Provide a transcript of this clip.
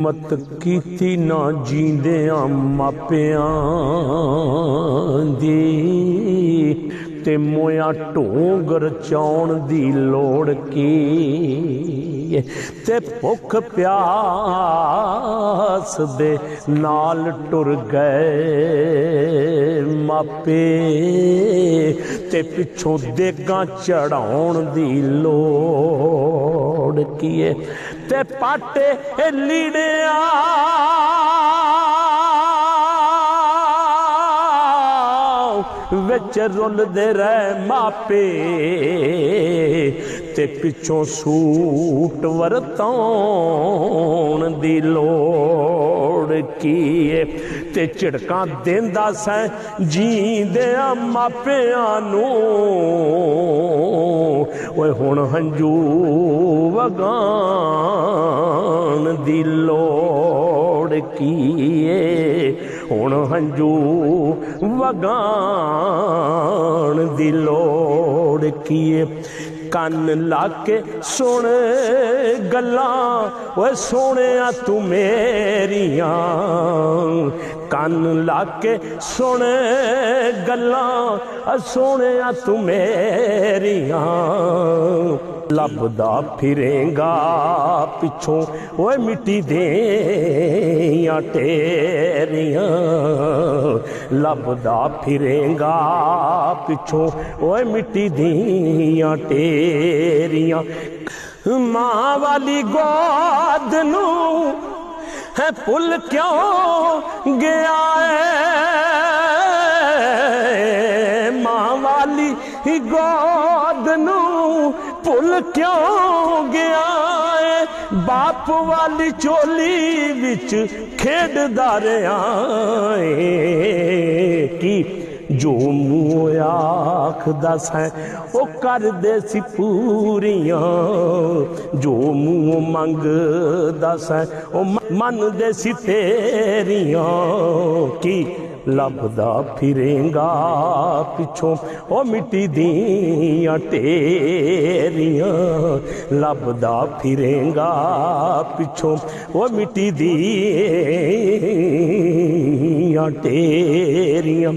मत कीती ना जींदियां मापियां दी ते मोया ढोंग रचाउण दी लोड़ की ते भुख प्यास दे नाल टुर गए मापे ते पिछों देगां चढ़ाउण दी लोड़ की ते पाटे लीड़िया विच रुलदे रहे मापे ते पिछों सूट वरताउण दी लोड़ की ते झिड़कां देंदा सैं जींदियां मापियां नूं ओए हुण हंजू वगाण दी लोड़ की हुण हंजू वगाण दी लोड़ की कन लाके सुन गल्लां ओए सोहणिया तू मेरियां कन लाके सुन गल्लां सोहणिया तू मेरियां लभदा फिरेंगा पिछों ओए मिट्टी दियां ढेरियां लभदा फिरेंगा पिछों ओए मिट्टी दियां ढेरियां मां वाली गोद नूं है भुल क्यों गया है मां वाली गोद नूं भुल क्यों गया है बाप वाली चोली विच खेडदा रहा है कि जो मुँह आखदा सैं ओ कर दे सी पूरियां जो मुँह मंगदा सैं ओ मन दे सी तेरियां कि लभदा फिरेंगा पिछों ओ मिट्टी दियां ढेरियां लभदा फिरेंगा पिछों ओ मिट्टी दियां ढेरियां।